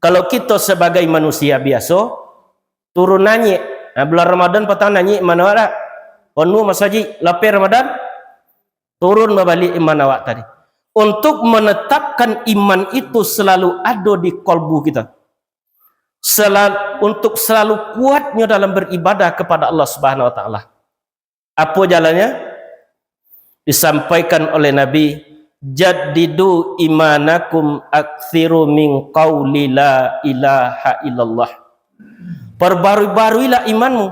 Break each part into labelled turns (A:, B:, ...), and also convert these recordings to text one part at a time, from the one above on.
A: Kalau kita sebagai manusia biasa turun nyanyi, bulan Ramadan petang nyanyi mana ada penuh masjid lapar Ramadan, turun balik iman awak tadi. Untuk menetapkan iman itu selalu ada di kalbu kita, untuk selalu kuatnya dalam beribadah kepada Allah Subhanahu Wa Taala. Apa jalannya? Disampaikan oleh Nabi, jaddidu imanakum aktsiru min qauli la ilaha illallah. Perbarui-baruilah imanmu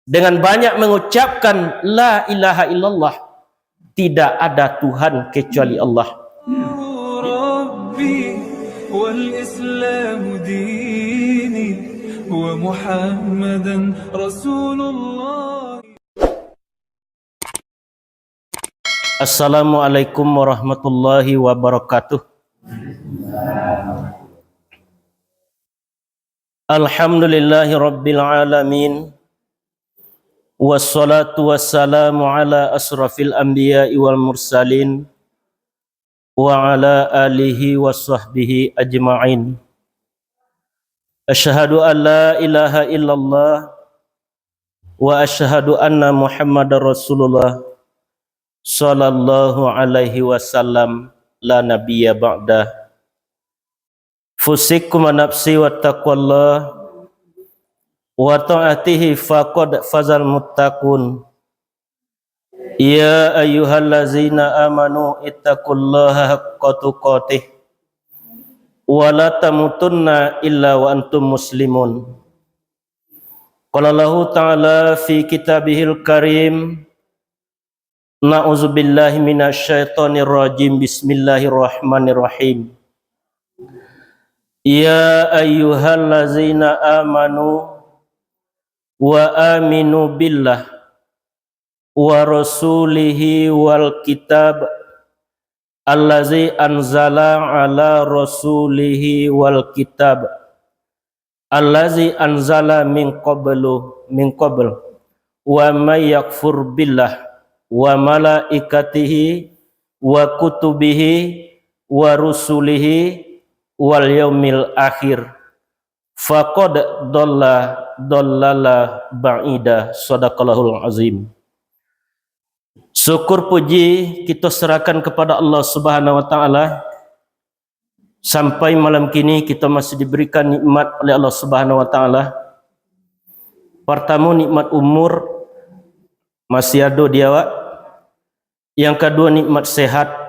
A: dengan banyak mengucapkan la ilaha illallah. Tidak ada Tuhan kecuali Allah. Rabbi wal Islam dini wa Muhammadan Rasulullah. Assalamualaikum warahmatullahi wabarakatuh. Alhamdulillahi rabbil alamin. Wassalatu wassalamu ala asrafil anbiya'i wal mursalin wa ala alihi wa sahbihi ajma'in. Asyhadu an la ilaha illallah wa asyhadu anna Muhammadar Rasulullah sallallahu alaihi wasallam la nabiyya ba'da. Fusikum nafsi wa taqwallah wa ta'atihi faqad fazal muttaqun. Ya ayyuhallazina amanu ittaqullaha haqqa tuqatih wa la tamutunna illa wa antum muslimun. Qala Allahu ta'ala fi kitabihil karim, na'udzubillahi minasyaitonir rajim, bismillahirrahmanirrahim. Ya ayyuhallazina amanu wa aminu billah wa rasulihi wal kitab allazi anzala ala rasulihi wal kitab allazi anzala min qabl wa may yakfur billah wa malaikatihi wa kutubihi wa rusulihi wal yaumil akhir faqad dollala ba'ida. Sadaqallahul azim. Syukur puji kita serahkan kepada Allah Subhanahu wa taala. Sampai malam kini kita masih diberikan nikmat oleh Allah Subhanahu wa taala. Pertama, nikmat umur masih ada di awak. Yang kedua, nikmat sehat.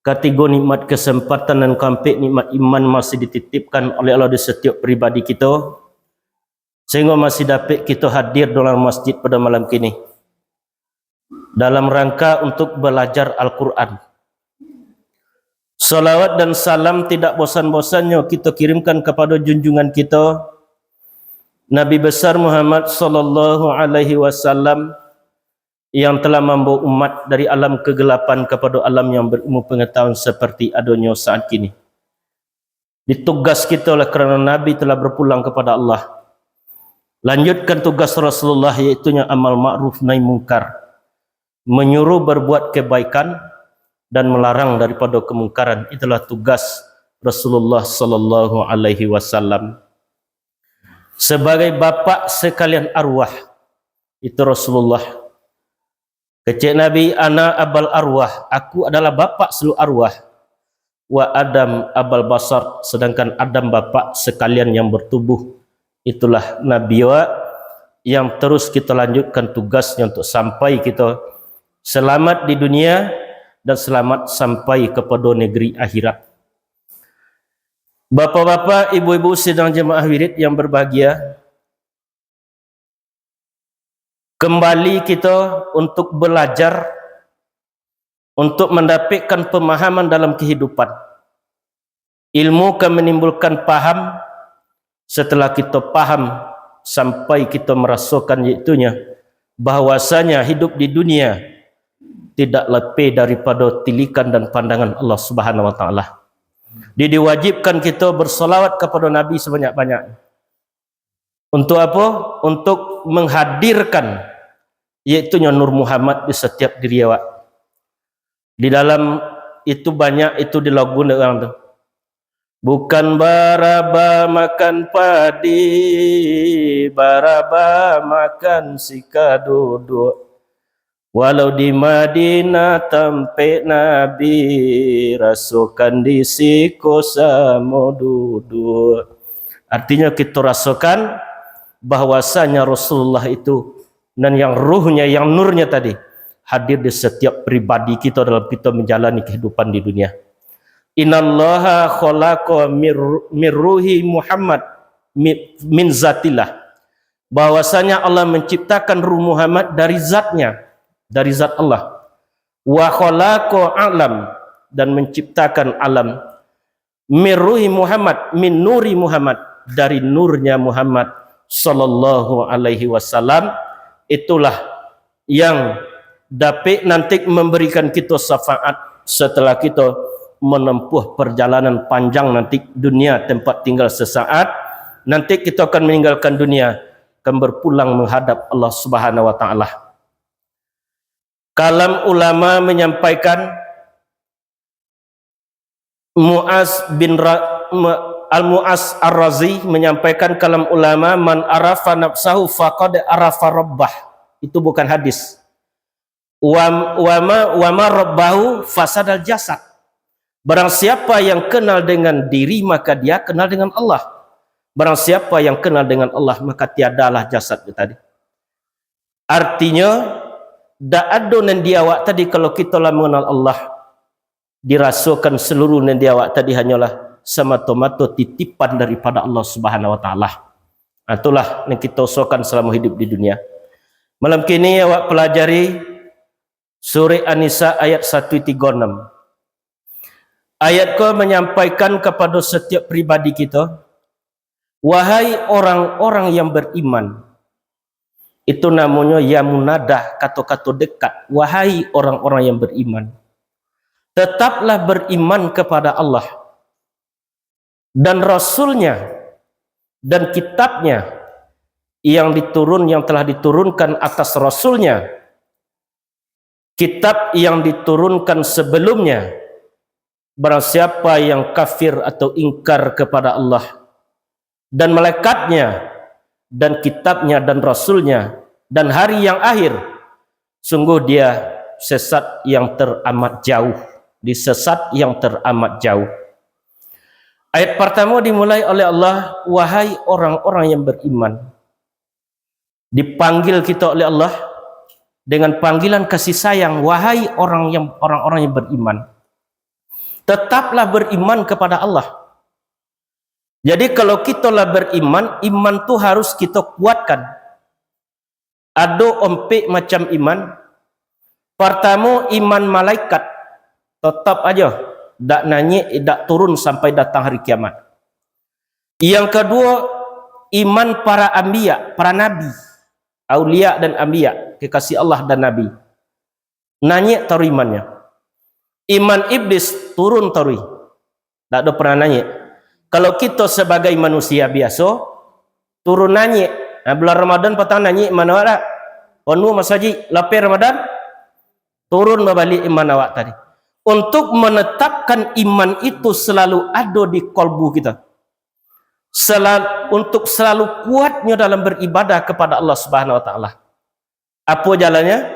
A: Ketiga, nikmat kesempatan, dan keempat, nikmat iman masih dititipkan oleh Allah di setiap pribadi kita, sehingga masih dapat kita hadir dalam masjid pada malam kini dalam rangka untuk belajar Al-Quran. Salawat dan salam tidak bosan-bosannya kita kirimkan kepada junjungan kita Nabi besar Muhammad sallallahu alaihi wasallam, yang telah membawa umat dari alam kegelapan kepada alam yang berilmu pengetahuan seperti adanya saat kini. Ditugas kita oleh kerana Nabi telah berpulang kepada Allah. Lanjutkan tugas Rasulullah, iaitu amal ma'ruf nahi mungkar, menyuruh berbuat kebaikan dan melarang daripada kemungkaran. Itulah tugas Rasulullah sallallahu alaihi wasallam. Sebagai bapa sekalian arwah, itu Rasulullah. Kecil Nabi, ana abal arwah, aku adalah bapa seluruh arwah. Wa Adam abal basar, sedangkan Adam bapa sekalian yang bertubuh. Itulah Nabi yang terus kita lanjutkan tugasnya untuk sampai kita selamat di dunia dan selamat sampai kepada negeri akhirat. Bapak-bapak, ibu-ibu sidang jemaah wirid yang berbahagia, kembali kita untuk belajar, untuk mendapatkan pemahaman dalam kehidupan. Ilmu akan menimbulkan paham. Setelah kita paham, sampai kita merasakan iaitunya bahwasanya hidup di dunia tidak lebih daripada tilikan dan pandangan Allah Subhanahu wa taala. Diwajibkan kita bersolawat kepada Nabi sebanyak-banyak. Untuk apa? Untuk menghadirkan iaitu Nur Muhammad di setiap diri awak. Di dalam itu banyak itu di lagu orang tu. Bukan Baraba makan padi, Baraba makan sikaduduk. Walau di Madinah tempat Nabi, rasakan di siku samo duduk. Artinya kita rasakan bahwasanya Rasulullah itu dan yang ruhnya, yang nurnya tadi hadir di setiap pribadi kita dalam kita menjalani kehidupan di dunia. Innallaha khalaqa mir ruhi Muhammad min zatillah. Bahwasanya Allah menciptakan ruh Muhammad dari zatnya, dari zat Allah. Wa khalaqa alam, dan menciptakan alam. Mir ruhi Muhammad min nuri Muhammad, dari nurnya Muhammad sallallahu alaihi wasallam. Itulah yang dapat nanti memberikan kita syafaat setelah kita menempuh perjalanan panjang nanti dunia tempat tinggal sesaat. Nanti kita akan meninggalkan dunia, akan berpulang menghadap Allah Subhanahu wa taala. Kalam ulama menyampaikan, Al-Mu'az Ar-Razi menyampaikan kalam ulama, man arafa nafsahu faqad arafa rabbah. Itu bukan hadis. Wa ma rabbahu fasadal jasad. Barang siapa yang kenal dengan diri, maka dia kenal dengan Allah. Barang siapa yang kenal dengan Allah, maka tiadalah jasad itu tadi. Artinya, da'adu nan diawak tadi, kalau kita lah mengenal Allah, dirasakan seluruh nan diawak tadi hanyalah semata-mata titipan daripada Allah Subhanahu wa taala. Itulah yang kita usahakan selama hidup di dunia. Malam kini awak pelajari surah An-Nisa ayat 136. Ayat ke menyampaikan kepada setiap pribadi kita, wahai orang-orang yang beriman. Itu namanya ya munadah, kata-kata dekat. Wahai orang-orang yang beriman, tetaplah beriman kepada Allah dan Rasulnya dan kitabnya yang telah diturunkan atas Rasulnya, kitab yang diturunkan sebelumnya. Barang siapa yang kafir atau ingkar kepada Allah dan malaikatnya dan kitabnya dan Rasulnya dan hari yang akhir, sungguh dia sesat yang teramat jauh. Disesat yang teramat jauh. Ayat pertama dimulai oleh Allah, wahai orang-orang yang beriman. Dipanggil kita oleh Allah dengan panggilan kasih sayang, wahai orang-orang yang beriman. Tetaplah beriman kepada Allah. Jadi kalau kita lah beriman, iman tu harus kita kuatkan. Ada empat macam iman. Pertama, iman malaikat. Tetap aja, tak naik, tak turun sampai datang hari kiamat. Yang kedua, iman para anbiya, para nabi, aulia dan anbiya, kekasih Allah dan nabi. Naik taruh imannya. Iman iblis turun taruh. Tak ada pernah naik. Kalau kita sebagai manusia biasa, turun naik. Bulan Ramadan petang naik iman awak tak? Penuh masjid, lapar Ramadan, turun balik iman awak tadi. Untuk menetapkan iman itu selalu ada di kalbu kita. Untuk selalu kuatnya dalam beribadah kepada Allah Subhanahu wa taala. Apa jalannya?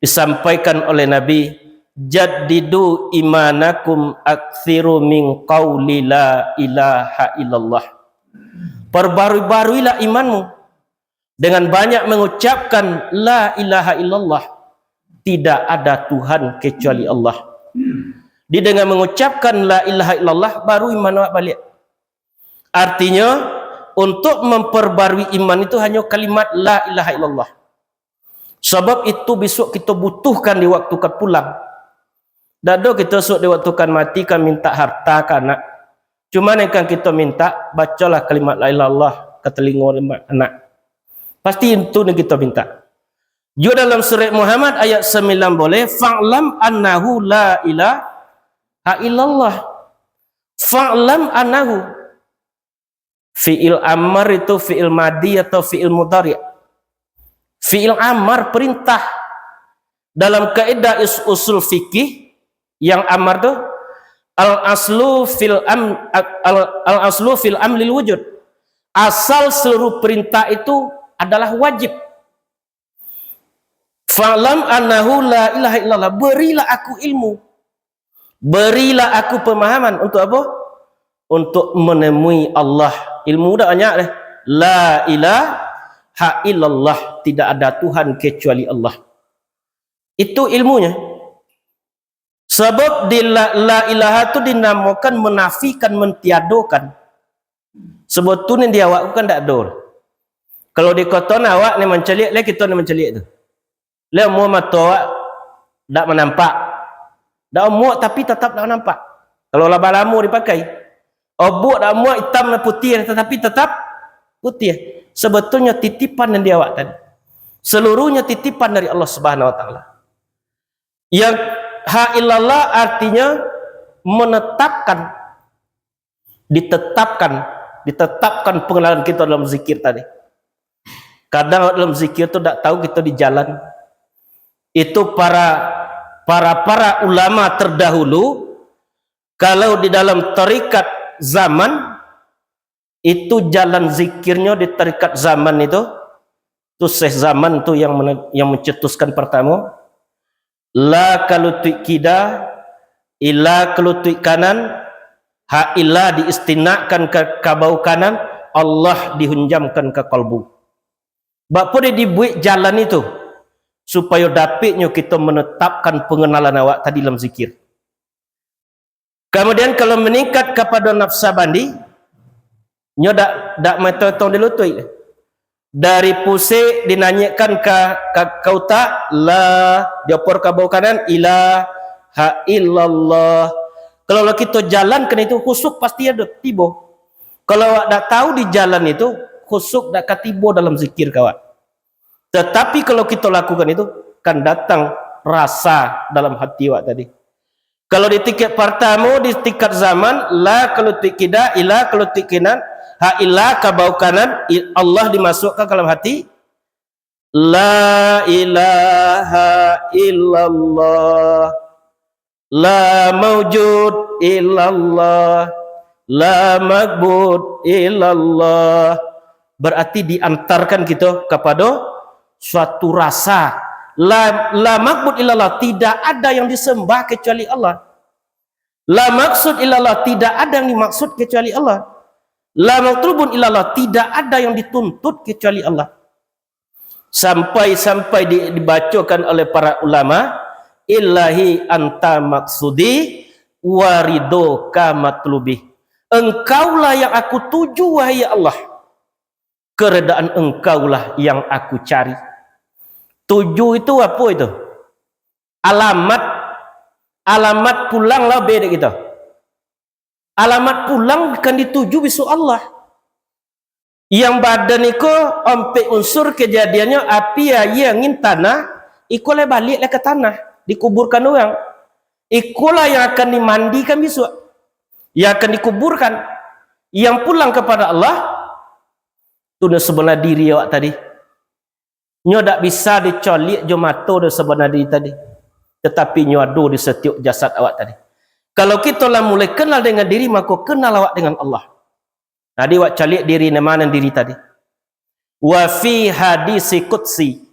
A: Disampaikan oleh Nabi, jaddidu imanakum aktsiru min qauli la ilaha illallah. Perbarui-baruilah imanmu dengan banyak mengucapkan la ilaha illallah. Tidak ada Tuhan kecuali Allah. Di dengan mengucapkan la ilaha illallah baru iman awak balik. Artinya untuk memperbarui iman itu hanya kalimat la ilaha illallah. Sebab itu besok kita butuhkan di waktu kan pulang. Tak ada kita esok di waktu kan mati kan minta harta kan anak. Cuma yang kan kita minta, bacalah kalimat la ilaha illallah ke telinga anak. Pasti itu yang kita minta. Juga dalam surat Muhammad ayat 9 boleh, fa'lam annahu la ilaha illallah. Fa'lam annahu. Fi'il amar itu fi'il madi atau fi'il mudhari'. Fi'il amar perintah. Dalam kaidah usul fikih, yang amar itu Al-aslu fil amlil wujud. Asal seluruh perintah itu adalah wajib. Fa'lam annahu la ilaha illallah. Berilah aku ilmu. Berilah aku pemahaman. Untuk apa? Untuk menemui Allah. Ilmu dah banyak dah. La ilaha illallah. Tidak ada Tuhan kecuali Allah. Itu ilmunya. Sebab di la ilaha itu dinamakan menafikan, mentiadakan. Sebetulnya dia awak kan tak ada. Kalau dikatakan awak ni mencelik, lah kita ni mencelik tu. Lah mu mata awak tak menampak. Dak muak tapi tetap tak nampak. Kalau laba-lamu dipakai. Obok dak muak hitam dan putih tetapi tetap putih. Sebetulnya titipan yang dia awak tadi. Seluruhnya titipan dari Allah Subhanahu wa taala. Yang ha illallah artinya menetapkan, ditetapkan pengenalan kita dalam zikir tadi. Kadang dalam zikir tu tak tahu kita di jalan. Itu para ulama terdahulu, kalau di dalam tarikat zaman itu jalan zikirnya di tarikat zaman itu Syekh zaman tu yang mencetuskan pertama, la kalutik kida ila kalutik kanan, ha illa diistinakan ke kabau kanan, Allah dihunjamkan ke kalbu. Bapa dia dibuat jalan itu supaya dapatnya kita menetapkan pengenalan awak tadi dalam zikir. Kemudian kalau meningkat kepada nafsa bandi, nyo dak metotong dilutui. Dari pusing dinanyakan ke kauta la diopor ke bawah kanan ilaha illallah. Kalau kita jalan kena itu khusuk pasti ada tibo. Kalau awak dak tahu di jalan itu khusuk dak katibo dalam zikir kawak. Tetapi kalau kita lakukan itu kan datang rasa dalam hati awak tadi. Kalau di tingkat pertama di tingkat zaman la kalau tikida ila kalau tikinan ha illa ka bau kanan Allah dimasukkan ke dalam hati la ilaha illallah la maujud illallah la ma'bud illallah. Berarti diantarkan kita kepada suatu rasa la ma'bud illallah, tidak ada yang disembah kecuali Allah. La maksud illallah, tidak ada yang dimaksud kecuali Allah. La matlubun illallah, tidak ada yang dituntut kecuali Allah. Sampai dibacakan oleh para ulama, Ilahi anta maksudi waridoka matlubi. Engkaulah yang aku tuju wahai Allah. Keredaan engkaulah yang aku cari. Tuju itu apa itu? Alamat pulanglah beda kita. Alamat pulang kan dituju besok Allah. Yang badan itu sampai unsur kejadiannya api air angin tanah, ikulah baliklah ke tanah, dikuburkan orang. Ikulah yang akan dimandikan besok, yang akan dikuburkan. Yang pulang kepada Allah tu sebelah diri awak tadi. Nyo tak bisa dicolik jo mata do sebenar diri tadi. Tetapi nyo ada di setiap jasad awak tadi. Kalau kita lah mulai kenal dengan diri, maka kenal awak dengan Allah. Tadi awak colik diri mana diri tadi. Wa fi hadis qudsi,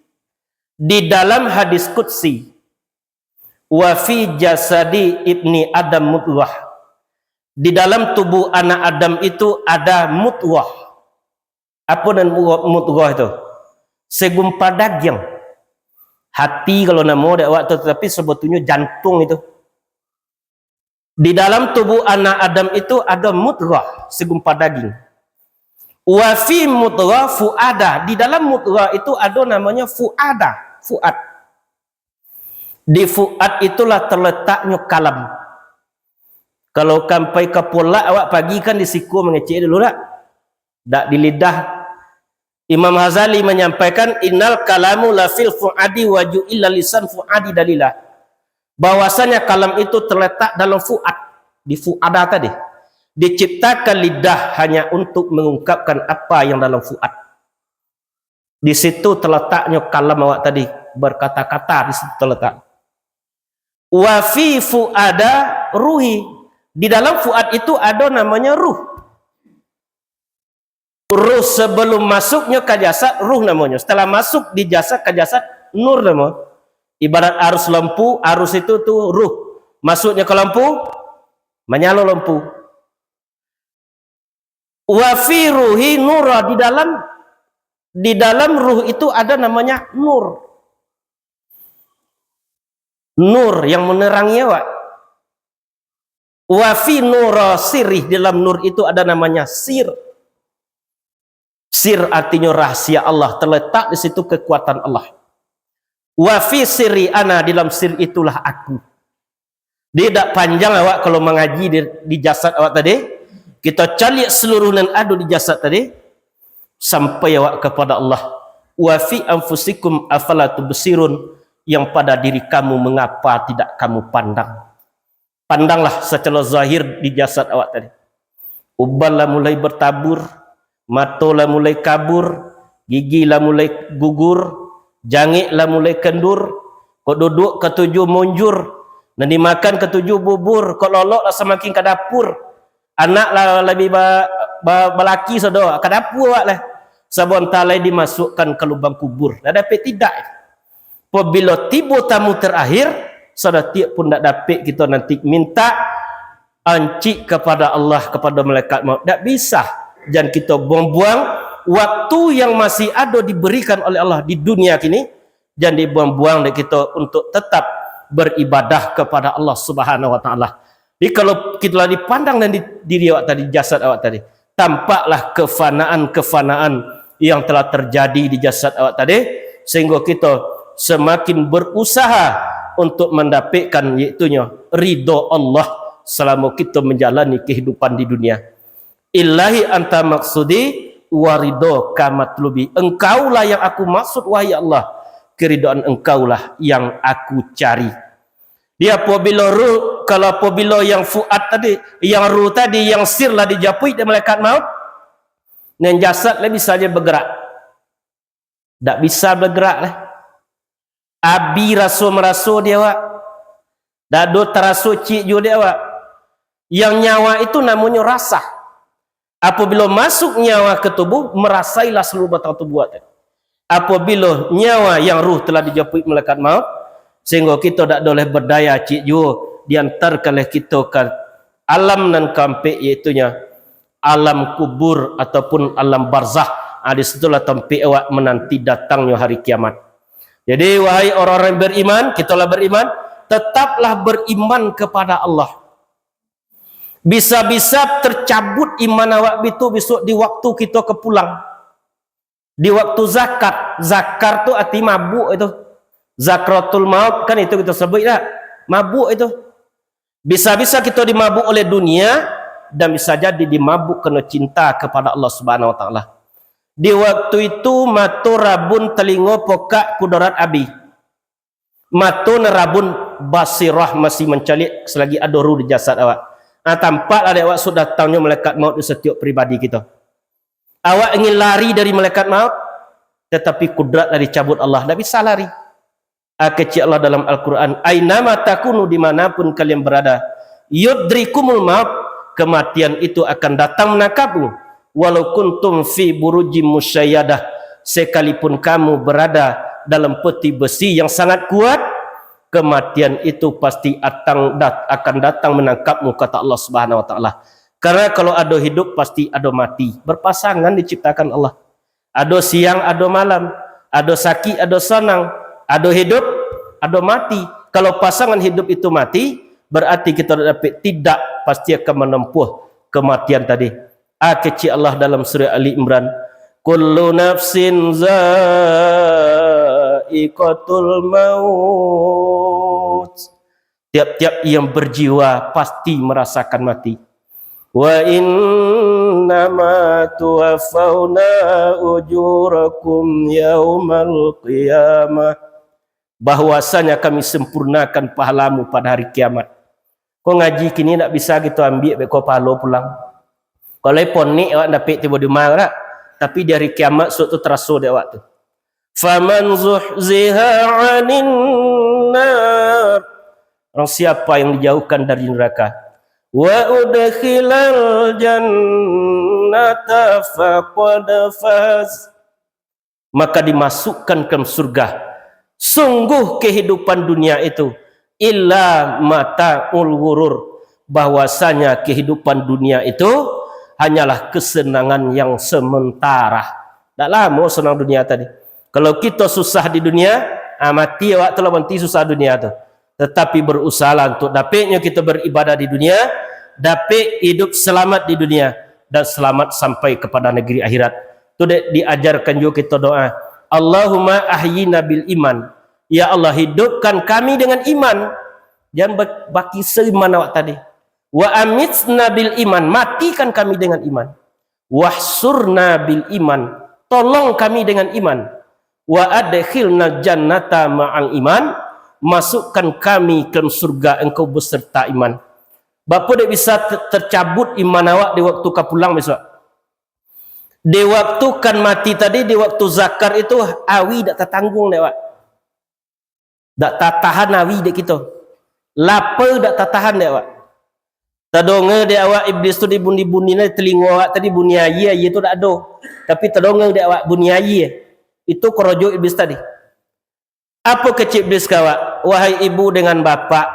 A: di dalam hadis qudsi, wa fi jasadi ibni Adam mudghah, di dalam tubuh anak Adam itu ada mudghah. Apa dan mudghah itu? Segumpal daging. Hati kalau nama dak waktu, tetapi sebetulnya jantung itu. Di dalam tubuh anak Adam itu ada mudghah, segumpal daging. Wa fi mudghah fuada, di dalam mudghah itu ada namanya fuada, fuad. Di fuad itulah terletaknya kalam. Kalau sampai ke pola awak pagi kan di siku mengecek dulu tak? Tak di lidah. Imam Ghazali menyampaikan innal kalamu la fil fuadi wa ju'illa lisan fuadi dalilah. Bahwasanya kalam itu terletak dalam fuad, di fuada tadi. Diciptakan lidah hanya untuk mengungkapkan apa yang dalam fuad. Di situ terletaknya kalam awak tadi, berkata-kata di situ terletak. Wa fi fuada ruhi, Di dalam fuad itu ada namanya ruh. Ruh sebelum masuknya ke jasad, ruh namanya. Setelah masuk di jasad ke jasad, nur namanya. Ibarat arus lampu, arus itu tuh ruh. Masuknya ke lampu, menyala lampu. Wa fi ruhi nura, di dalam ruh itu ada namanya nur. Nur yang menerangi awak. Wa fi nura sirih, dalam nur itu ada namanya sir. Sir artinya rahasia Allah, terletak di situ kekuatan Allah. Wa fi sirri ana, dalam sir itulah aku. Dia tak panjang awak kalau mengaji di jasad awak tadi. Kita cari seluruh nan ada di jasad tadi sampai awak kepada Allah. Wa fi anfusikum afala tubsirun, yang pada diri kamu mengapa tidak kamu pandang. Pandanglah secara zahir di jasad awak tadi. Ubal lah mulai bertabur, mata lah mulai kabur, gigi lah mulai gugur, jangik lah mulai kendur, kau duduk ketujuh munjur, dan dimakan ketujuh bubur, kau lolok lah semakin ke dapur, anak lah lebih balaki saudara, ke dapur lah, sabun talai dimasukkan ke lubang kubur. Dah dapat tidak? Apabila tiba tamu terakhir, saudara tiap pun tak dapat kita nanti minta ancik kepada Allah, kepada malaikat maut. Tak bisa. Jangan kita buang-buang waktu yang masih ada diberikan oleh Allah di dunia kini, jangan dibuang-buang dari kita untuk tetap beribadah kepada Allah Subhanahu wa taala. Jadi kalau kita dipandang dan di diri awak tadi, jasad awak tadi, tampaklah kefanaan yang telah terjadi di jasad awak tadi, sehingga kita semakin berusaha untuk mendapatkan iaitunya ridha Allah selama kita menjalani kehidupan di dunia. Ilahi anta maksudi warido kamatlubi, engkaulah yang aku maksud wahai Allah, keridhaan engkaulah yang aku cari. Dia apabila ruh, kalau apabila yang fuad tadi, yang ruh tadi, yang sirlah dijapui oleh malaikat maut, dan jasad lah bisa saja bergerak, tak bisa bergerak lah. Abi raso-meraso dia awak, dado teraso cik juga dia awak. Yang nyawa itu namanya rasa. Apabila masuk nyawa ke tubuh, merasailah seluruh batang tubuh. Apabila nyawa yang ruh telah dijapui malaikat maut, sehingga kita tak boleh berdaya cik juga, diantarkanlah kita ke alam nan kampe, iaitunya alam kubur ataupun alam barzah. Di situlah tempat awak menanti datangnya hari kiamat. Jadi wahai orang-orang beriman, kitalah beriman, tetaplah beriman kepada Allah. Bisa-bisa tercabut iman awak itu besok di waktu kita kepulang. Di waktu zakat. Zakat tu arti mabuk itu. Zakratul maut kan itu kita sebut tak? Mabuk itu. Bisa-bisa kita dimabuk oleh dunia, dan bisa jadi dimabuk kerana cinta kepada Allah Subhanahu wa taala. Di waktu itu mata rabun telinga pokak kudarat abi. Mata nerabun basirah masih mencalik selagi ada ruh di jasad awak. Tampak ada awak sudah datangnya malaikat maut di setiap pribadi kita. Awak ingin lari dari malaikat maut, tetapi kudratlah dicabut Allah, tak bisa lari. Kecil Allah dalam Al-Quran, ainama takunu, dimanapun kalian berada, yudrikumul maut, kematian itu akan datang menangkapmu. Walau kuntum fi burujim musyayadah, sekalipun kamu berada dalam peti besi yang sangat kuat, kematian itu pasti akan datang menangkapmu, kata Allah Subhanahu wa taala. Karena kalau ada hidup pasti ada mati. Berpasangan diciptakan Allah. Ada siang, ada malam, ada sakit, ada senang, ada hidup, ada mati. Kalau pasangan hidup itu mati, berarti kita dapat tidak pasti akan menempuh kematian tadi. Kecil Allah dalam surah Ali Imran, kullu nafsin za'iqatul maut, tiap-tiap yang berjiwa pasti merasakan mati. Wa innama tuwaffawna ujurakum yaumal qiyamah, bahwasanya kami sempurnakan pahalamu pada hari kiamat. Kau ngaji kini tak bisa kita ambil kau pahala pulang. Kalau pun ni awak dapat tiba di mana, tapi di hari kiamat suatu terasa dia awak tu. Faman zuhziha 'anil nar, orang siapa yang dijauhkan dari neraka, wa udkhilal jannata faqad faz, maka dimasukkan ke surga. Sungguh kehidupan dunia itu illa mata'ul ghurur, bahwasanya kehidupan dunia itu hanyalah kesenangan yang sementara. Tak lama senang dunia tadi. Kalau kita susah di dunia, mati awak telah mati susah dunia tu. Tetapi berusaha untuk dapatnya kita beribadah di dunia, dapat hidup selamat di dunia dan selamat sampai kepada negeri akhirat. Tu diajarkan juga kita doa. Allahumma ahyina bil iman. Ya Allah, hidupkan kami dengan iman. Jangan baki seiman awak tadi. Wa amitna bil iman, matikan kami dengan iman. Wahsurna bil iman, tolong kami dengan iman. Wa adkhilna jannata ma'al iman, masukkan kami ke surga engkau beserta iman. Bapa dia bisa tercabut iman awak di waktu kau pulang besok. Di waktu kan mati tadi, di waktu zakar itu awi tak tertanggung dek awak. Tak tahan awi dek kita. Lapar tak tahan dek awak. Terdonga dek awak iblis tu dibundi-bundi ni telinga awak tadi bunyi ayi tu tak ada. Tapi terdonga dek awak bunyi ayi. Itu kerojo iblis tadi. Apa kecil iblis kawak? Wahai ibu dengan bapa,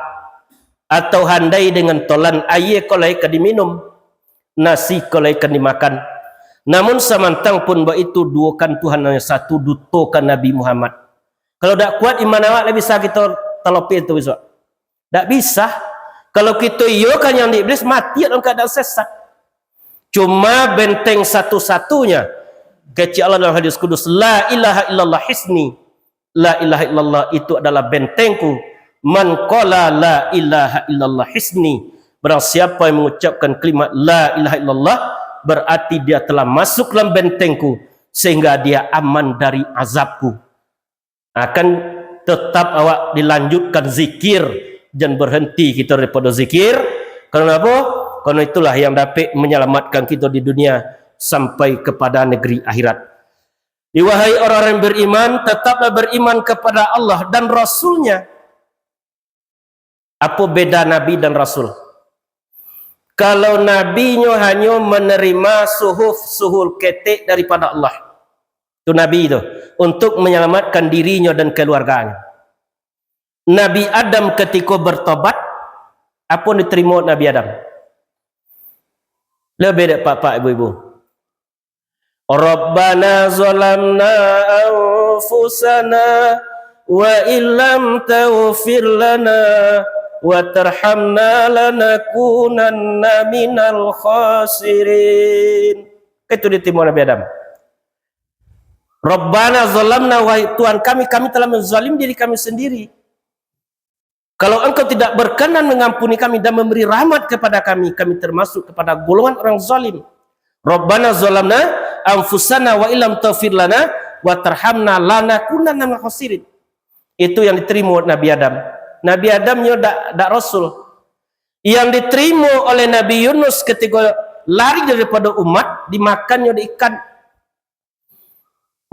A: atau handai dengan tolan, air kolai kan diminum, nasi kolai kan dimakan. Namun samantang pun itu duakan Tuhan yang satu, dutokan Nabi Muhammad. Kalau tak kuat iman awak, tak bisa kita telopi itu besok. Tak bisa. Kalau kita kan yang di iblis mati dalam keadaan sesat. Cuma benteng satu-satunya kecil Allah dalam hadis kudus, la ilaha illallah hisni, la ilaha illallah itu adalah bentengku. Man qala la ilaha illallah hisni, barang siapa yang mengucapkan kalimat la ilaha illallah, berarti dia telah masuk dalam bentengku, sehingga dia aman dari azabku. Akan tetap awak dilanjutkan zikir, jangan berhenti kita daripada zikir. Karena apa? Karena itulah yang dapat menyelamatkan kita di dunia sampai kepada negeri akhirat. Wahai orang-orang yang beriman, tetaplah beriman kepada Allah dan Rasulnya. Apa beda Nabi dan Rasul? Kalau Nabinya hanya menerima suhul ketek daripada Allah, itu Nabi itu, untuk menyelamatkan dirinya dan keluarganya. Nabi Adam ketika bertobat, apa yang diterima Nabi Adam? Lebih dari pak-pak ibu-ibu. Rabbana zalamna anfusana wa illam taghfir lana wa tarhamna lanakunanna minal khasirin. Itu diterima Nabi Adam. Rabbana zalamna, wahai Tuhan kami telah menzalim diri kami sendiri. Kalau engkau tidak berkenan mengampuni kami dan memberi rahmat kepada kami termasuk kepada golongan orang zalim. Rabbana zalamna anfusana wa illam taghfir lana wa tarhamna lanakunanna minal khasirin. Itu yang diterima Nabi Adam. Nabi Adamnya tak Rasul. Yang diterima oleh Nabi Yunus ketika lari daripada umat, dimakannya di ikan.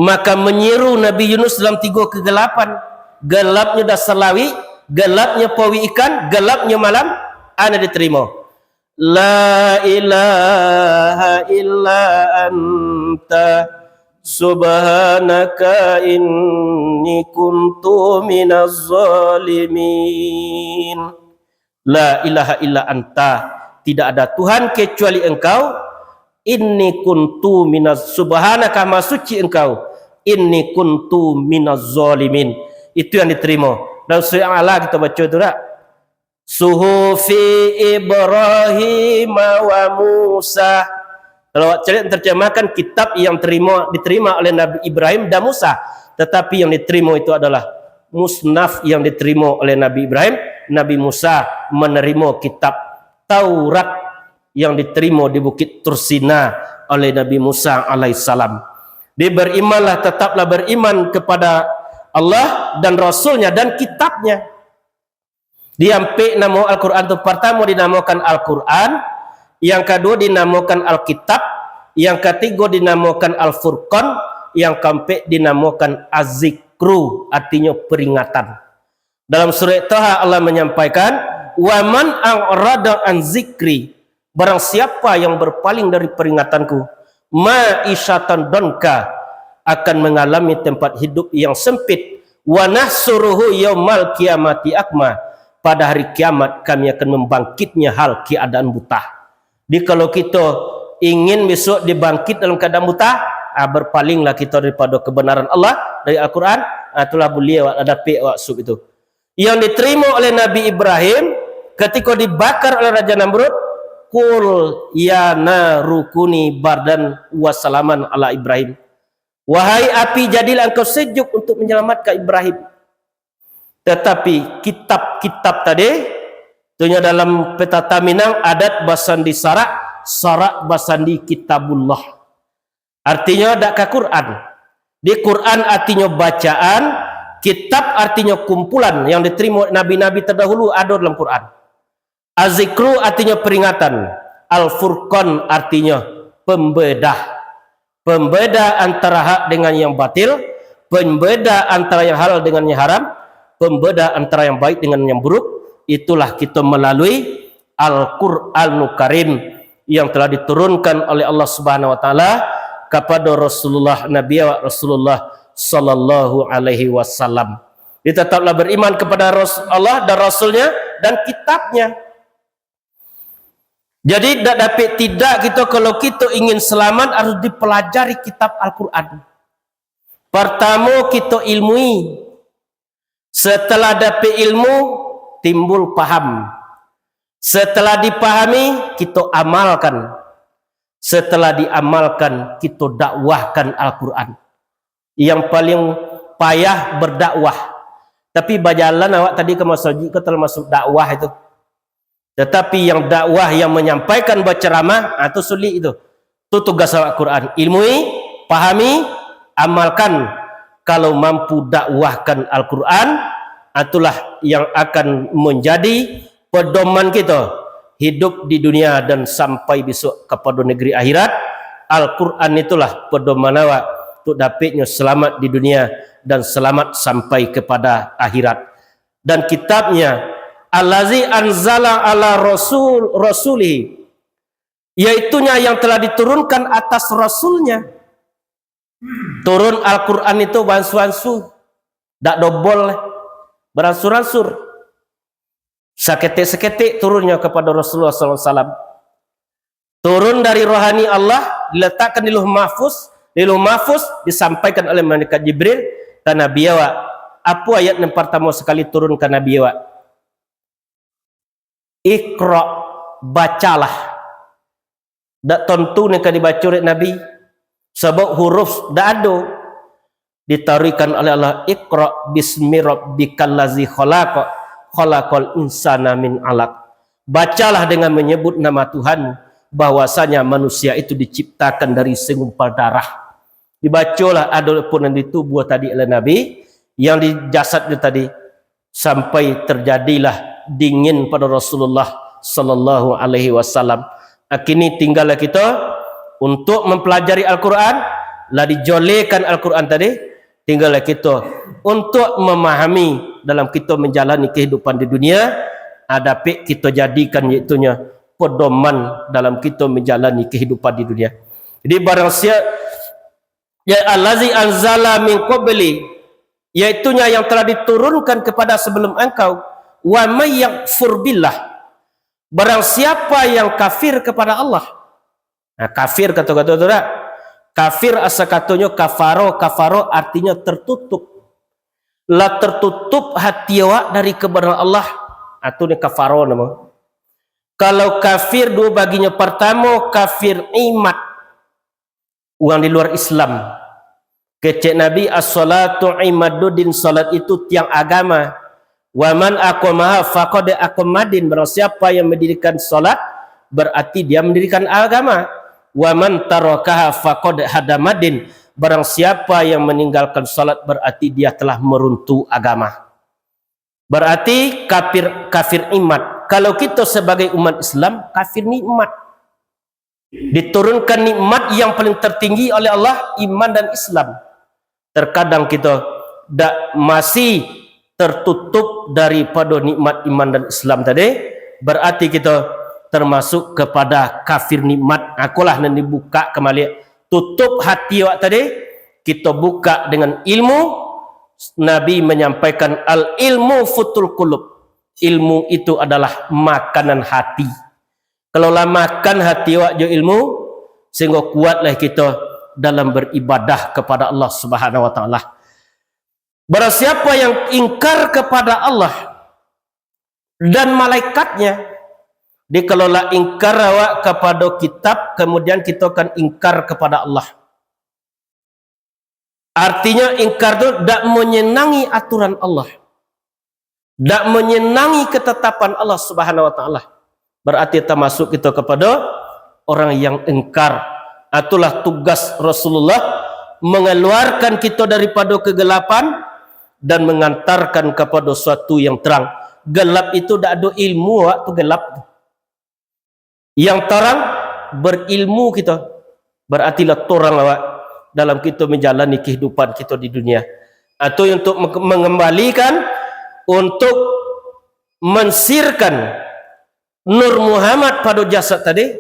A: Maka menyeru Nabi Yunus dalam 3 kegelapan. Gelapnya dasar lawi, gelapnya pawi ikan, gelapnya malam, ana diterima. La ilaha illa anta subhanaka inni kuntu minaz zalimin. La ilaha illa anta, tidak ada Tuhan kecuali engkau. Inni kuntu minaz, subhanaka maha suci engkau, inni kuntu minaz zalimin. Itu yang diterima. Dan surah Allah kita baca itu tak? Suhufi Ibrahim wa Musa. Kalau terjemahkan kitab yang diterima oleh Nabi Ibrahim dan Musa, tetapi yang diterima itu adalah musnaf yang diterima oleh Nabi Ibrahim. Nabi Musa menerima kitab Taurat yang diterima di Bukit Tursina oleh Nabi Musa alaihissalam. Dia berimanlah, tetaplah beriman kepada Allah dan Rasulnya dan kitabnya. Diambil nama Al-Quran itu pertama dinamakan Al-Quran, yang kedua dinamakan Alkitab, yang ketiga dinamakan Al-Furqan, yang keempat dinamakan Az-Zikru, artinya peringatan. Dalam surah Taha Allah menyampaikan, Wa man a'rada an zikri, barang siapa yang berpaling dari peringatanku, ma'isyatan donka, akan mengalami tempat hidup yang sempit. Wa nahsuruhu yaumal qiyamati akma, pada hari kiamat kami akan membangkitnya hal keadaan buta. Jadi kalau kita ingin besok dibangkit dalam keadaan buta, berpalinglah kita daripada kebenaran Allah dari Al-Quran. Itulah beliau ada maksud itu yang diterima oleh Nabi Ibrahim ketika dibakar oleh Raja Namrud. Qul ya narukuni bardan wassalaman ala Ibrahim, wahai api jadilah engkau sejuk untuk menyelamatkan Ibrahim. Tetapi kitab-kitab tadi tentunya dalam petata Minang adat basandi sarak basandi kitabullah, artinya dak ke Quran. Di Quran artinya bacaan, kitab artinya kumpulan yang diterima nabi-nabi terdahulu ada dalam Quran. Azikru artinya peringatan, Al-Furqan artinya pembeda antara hak dengan yang batil, pembeda antara yang halal dengan yang haram, pembeda antara yang baik dengan yang buruk. Itulah kita melalui Al-Qur'anul Karim yang telah diturunkan oleh Allah Subhanahu wa taala kepada Rasulullah Nabi Rasulullah sallallahu alaihi wasallam. Tetaplah beriman kepada Allah dan Rasulnya dan kitabnya. Jadi tak dapat tidak kita kalau kita ingin selamat harus dipelajari kitab Al-Quran. Pertama kita ilmui. Setelah dapat ilmu timbul paham. Setelah dipahami kita amalkan. Setelah diamalkan kita dakwahkan Al-Quran. Yang paling payah berdakwah. Tapi berjalan awak tadi ke masjid ke termasuk dakwah itu. Tetapi yang dakwah yang menyampaikan berceramah itu sulit itu. Itu tugas Al-Quran. Ilmui, pahami, amalkan. Kalau mampu dakwahkan Al-Quran, itulah yang akan menjadi pedoman kita hidup di dunia dan sampai besok kepada negeri akhirat. Al-Quran itulah pedoman awak untuk dapatnya selamat di dunia dan selamat sampai kepada akhirat. Dan kitabnya Allazi anzala ala rasulihi, yaitunya yang telah diturunkan atas rasulnya. Turun Al-Quran itu bansu-bansu, tak dobol, beransur-ansur, seketik-seketik turunnya kepada Rasulullah SAW. Turun dari rohani Allah, diletakkan di Lauh Mahfuz, disampaikan oleh malaikat Jibril ke Nabi awak. Apa ayat yang pertama sekali turun ke Nabi awak? Iqra, bacalah. Tak tentu nak dibaca oleh Nabi sebab huruf tak ada. Ditarikan oleh Allah, Iqra bismi rabbikal ladzi khalaq, khalaqal insana min 'alaq. Bacalah dengan menyebut nama Tuhan, bahwasanya manusia itu diciptakan dari segumpal darah. Dibacalah adapun yang ditubuh tadi oleh Nabi, yang di jasadnya tadi, sampai terjadilah dingin pada Rasulullah sallallahu alaihi wasallam. Kini tinggallah kita untuk mempelajari Al-Quran, lah dijolekan Al-Quran tadi, tinggallah kita untuk memahami dalam kita menjalani kehidupan di dunia, dapat kita jadikan iaitunya pedoman dalam kita menjalani kehidupan di dunia. Jadi barang siapa ya allazi anzala min qabli, iaitunya yang telah diturunkan kepada sebelum engkau. Wa may yakfur billah, barang siapa yang kafir kepada Allah. Nah, kafir kata-kata itu tak? Kafir asal katanya kafaro artinya tertutup. Lah tertutup hati awak dari kebenaran Allah. Itu ni kafaro nama. Kalau kafir dua baginya, pertama kafir imat, orang di luar Islam. Kecek Nabi as-salatu imaduddin, salat itu tiang agama. Wa man aqamaha faqad aqamadin, barang siapa yang mendirikan salat berarti dia mendirikan agama. Wa man tarakaha faqad hadamadin, barang siapa yang meninggalkan salat berarti dia telah meruntuh agama. Berarti kafir imat. Kalau kita sebagai umat Islam kafir nikmat, diturunkan nikmat yang paling tertinggi oleh Allah, iman dan Islam. Terkadang kita masih tertutup daripada nikmat iman dan Islam tadi, berarti kita termasuk kepada kafir nikmat. Akulah nanti buka kembali, tutup hati awak tadi, kita buka dengan ilmu. Nabi menyampaikan al ilmu futul qulub, ilmu itu adalah makanan hati. Kalau lah makan hati awak jo ilmu, sehingga kuatlah kita dalam beribadah kepada Allah Subhanahu wa taala. Barang siapa yang ingkar kepada Allah dan malaikatnya, dikelola ingkar awak kepada kitab, kemudian kita akan ingkar kepada Allah. Artinya ingkar itu tidak menyenangi aturan Allah, tidak menyenangi ketetapan Allah Subhanahu wa taala. Berarti termasuk kita kepada orang yang ingkar. Itulah tugas Rasulullah, mengeluarkan kita daripada kegelapan dan mengantarkan kepada suatu yang terang. Gelap itu tidak ada ilmu, waktu gelap. Yang terang berilmu kita. Berartilah torang awak dalam kita menjalani kehidupan kita di dunia. Atau untuk mengembalikan, untuk mensirkan Nur Muhammad pada jasad tadi,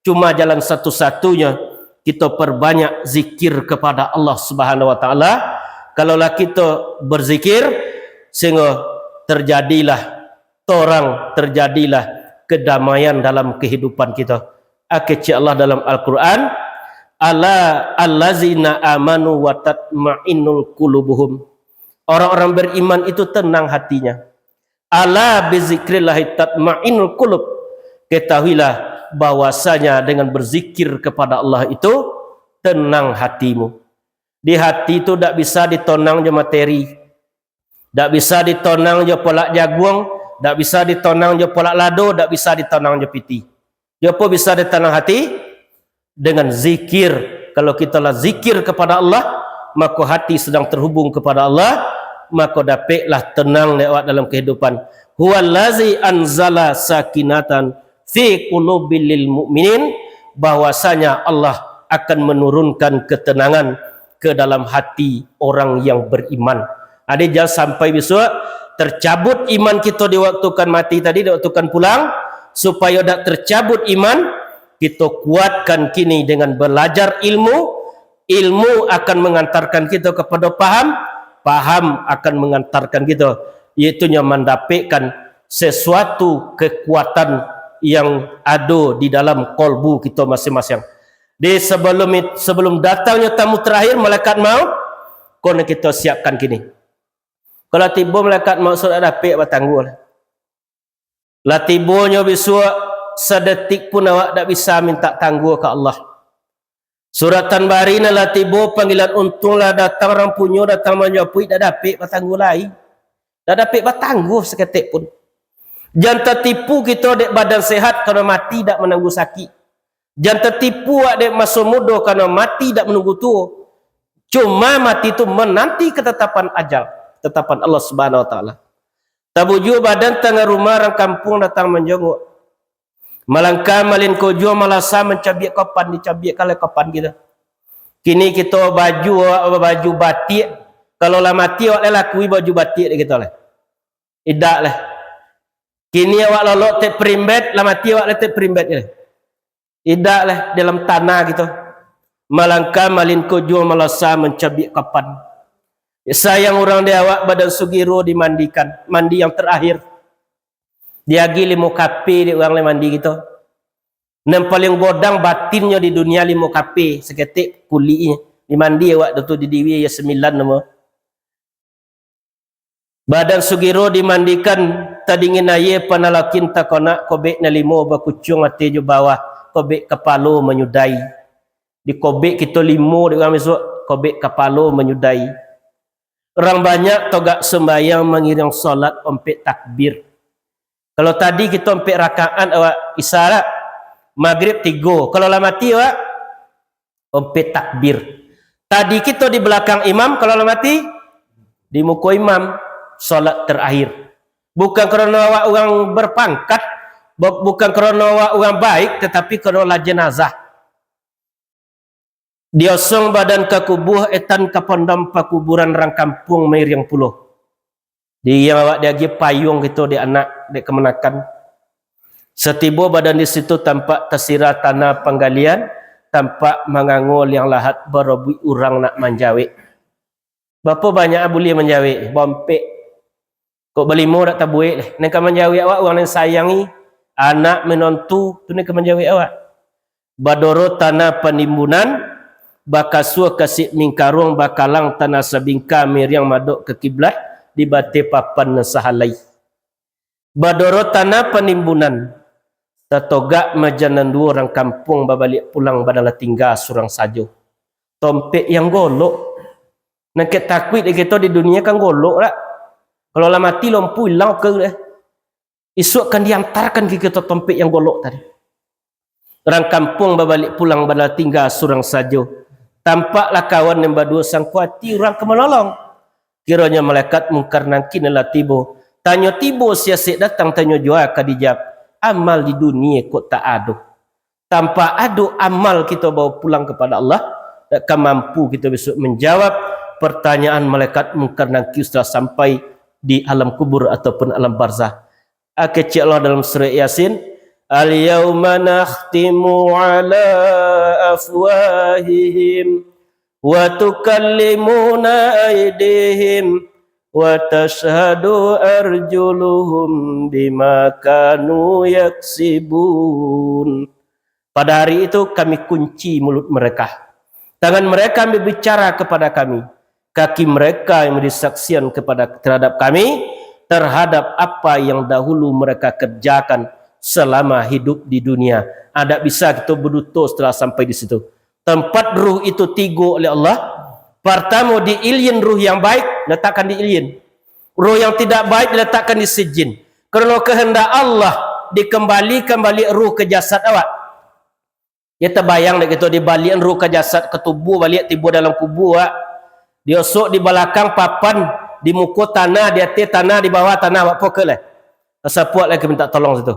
A: cuma jalan satu-satunya kita perbanyak zikir kepada Allah Subhanahu wa taala. Kalaulah kita berzikir, sehingga terjadilah kedamaian dalam kehidupan kita. Akecik Allah dalam Al-Quran, ala allazina amanu wa tatma'innul qulubuhum. Orang-orang beriman itu tenang hatinya. Ala bizikrillahi tatma'innul qulub. Ketahuilah bahwasanya dengan berzikir kepada Allah itu tenang hatimu. Di hati itu tidak bisa ditonang je materi, tidak bisa ditonang je polak jagung, tidak bisa ditonang je polak lado, tidak bisa ditonang je piti. Dia pun bisa ditonang hati dengan zikir. Kalau kita lah zikir kepada Allah, maka hati sedang terhubung kepada Allah, maka dapatlah tenang lewat dalam kehidupan. Huwallazi anzala sakinatan fi qulubil mu'minin, bahwasanya Allah akan menurunkan ketenangan ke dalam hati orang yang beriman. Ada jangan sampai besok tercabut iman kita di waktu kan mati tadi, di waktu kan pulang, supaya tak tercabut iman, kita kuatkan kini dengan belajar ilmu. Ilmu akan mengantarkan kita kepada paham, paham akan mengantarkan kita, iaitu mendapatkan sesuatu kekuatan yang ada di dalam kolbu kita masing-masing. Di sebelum datangnya tamu terakhir malaikat maut, kena kita siapkan kini. Kalau tiba malaikat maut sudah dapat apa tangguh lah tibanya besok sedetik pun awak tak bisa minta tangguh ke Allah. Suratan barina lah tiba panggilan untung lah datang orang punya, datang menjapui, tak dapat apa tangguh lain, tak dapat apa tangguh seketik pun. Jangan tertipu kita dek badan sehat kerana mati tak menangguh sakit. Jangan tertipu dek masa muda kerana mati tak menunggu tua. Cuma mati itu menanti ketetapan ajal, ketetapan Allah Subhanahu wa taala. Tabuju badan tengah rumah orang kampung datang menjenguk. Malangka malin kojo malasa mencabik kapan, dicabik kala kapan kita. Kini kita baju batik. Kalau lah mati awak lakui baju batik kita lah. Tidak lah. Kini awak lolok tek perimbet, lah mati awak tek perimbet je. Tidak lah dalam tanah gitu. Malangka malin kojo malasa mencabik kapan. Sayang orang dia awak badan sugiro dimandikan, mandi yang terakhir. Dia gili limo kape di orang le mandi gitu. Yang paling godang batinnya di dunia limo kape seketik kulinya. Dimandi awak tu di diwi ya 9 nama. Badan sugiro dimandikan tadingin aye panalakin takona kobek na limo bakucung ate jo bawah. Kobek kepala menyudai. Di kobek kita limo di orang besok kobek kepala menyudai. Orang banyak togak sembahyang mengiring solat ompek takbir. Kalau tadi kita ompek rakaat awak isyarat maghrib 3. Kalau lah mati awak ompek takbir. Tadi kita di belakang imam, kalau lah mati di muka imam solat terakhir. Bukan kerana awak orang berpangkat, bukan kerana awak orang baik, tetapi kerana jenazah. Diosong badan ke kubuh etan ke pondam pakuburan orang kampung Meriang Pulau. Dia awak dia gi payung gitu di anak di kemenakan. Setiba badan di situ tampak tersirah tanah penggalian, tampak mengangul yang lahat berabu orang nak menjawik. Berapa banyak boleh menjawik? Bompek. Kok berlimo tak tabuik leh. Nak menjawik awak orang yang sayangi anak menontu tu nak menjawik awak. Badoro tanah penimbunan bakasua kasih mingkarung bakalang tanah sabingka miriang maduk ke kiblat di bate papan sahalai. Badoro tanah penimbunan tatogak majanan dua orang kampung babalik pulang badala tinggal surang sajo. Tompek yang golok. Nak takut kita di dunia kan golok lah. Kalau lah mati lompu hilang ke dah. Esok akan diantarkan ke kita tompek yang golok tadi. Orang kampung babalik pulang badala tinggal surang sajo. Tampaklah kawan yang berdua sang kuati orang kemenolong. Kiranya malaikat mungkar nangkin adalah tibo. Tanya tibo siasik datang tanya jual kadijab. Amal di dunia kok tak ada. Tanpa ada amal kita bawa pulang kepada Allah, takkan mampu kita besok menjawab pertanyaan malaikat mungkar nangkir setelah sampai di alam kubur ataupun alam barzah. Kecil Allah dalam surah Yasin, al-yawma nakhtimu ala afwahihim wa tukallimuna aydihim wa tashhadu arjuluhum bima kanu yaksibun. Pada hari itu kami kunci mulut mereka. Tangan mereka berbicara kepada kami. Kaki mereka yang bersaksian terhadap kami terhadap apa yang dahulu mereka kerjakan selama hidup di dunia. Ada bisa kita berduto setelah sampai di situ. Tempat ruh itu tiga oleh Allah. Pertama di ilyin ruh yang baik letakkan di ilyin. Ruh yang tidak baik diletakkan di sijin. Kerana kehendak Allah dikembalikan balik ruh ke jasad awak. Ya terbayang dah kita dibalikan ruh ke jasad ke tubuh balik tiba dalam kubur awak. Dia sok di belakang papan di muka tanah di atas tanah di bawah tanah apa ke lah. Asal puak lagi minta tolong situ.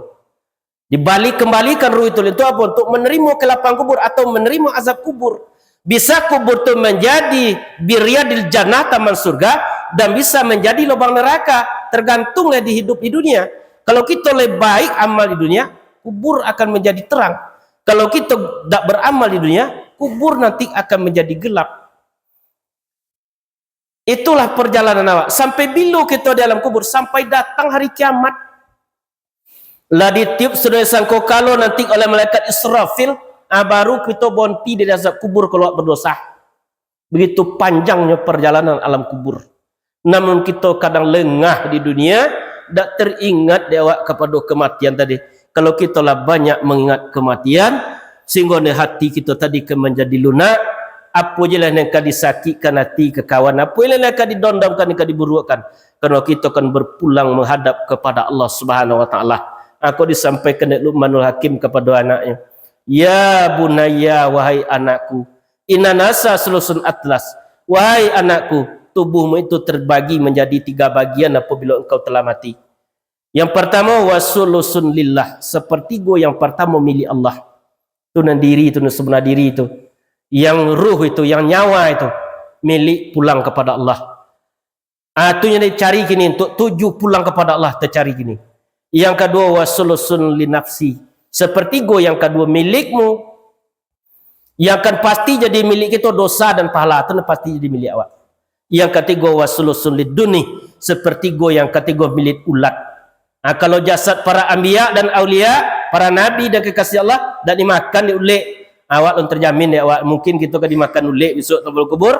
A: Dibalik kembalikan ruh itu apa? Untuk menerima ke lapang kubur atau menerima azab kubur. Bisa kubur itu menjadi biryadil jannah taman surga dan bisa menjadi lubang neraka tergantunglah di hidup di dunia. Kalau kita lebih baik amal di dunia, kubur akan menjadi terang. Kalau kita tak beramal di dunia, kubur nanti akan menjadi gelap. Itulah perjalanan awak. Sampai bila kita dalam kubur? Sampai datang hari kiamat. Lah ditiup sudah sangko kalau nanti oleh malaikat Israfil, baru kita bonti di azab kubur kalau berdosa. Begitu panjangnya perjalanan alam kubur. Namun kita kadang lengah di dunia, tak teringat dia kepada kematian tadi. Kalau kita lah banyak mengingat kematian, sehingga hati kita tadi akan menjadi lunak. Apa je lah yang akan disakitkan hati ke kawan, apa je lah yang akan didondamkan, yang akan diburukkan. Kerana kita akan berpulang menghadap kepada Allah Subhanahu Wa Taala. Aku disampaikan oleh Luqmanul Hakim kepada anaknya. Ya bunayya, wahai anakku, inna nasa sulusun atlas. Wahai anakku, tubuhmu itu terbagi menjadi 3 bagian apabila engkau telah mati. Yang pertama wasulusun lillah, sepertiga yang pertama milik Allah. Itu nan diri itu, sebenar diri itu. Yang ruh itu, yang nyawa itu milik pulang kepada Allah. Itu yang dicari kini untuk tuju pulang kepada Allah tercari kini. Yang kedua wasulusun li nafsi, sepertiga yang kedua milikmu. Yang akan pasti jadi milik kita dosa dan pahala itu pasti jadi milik awak. Yang ketiga wasulusun li duni, sepertiga yang ketiga milik ulat. Kalau jasad para anbiya dan aulia, para nabi dan kekasih Allah dan dimakan diulik, awak pun terjamin ya awak mungkin kita akan dimakan ulik besok dalam kubur.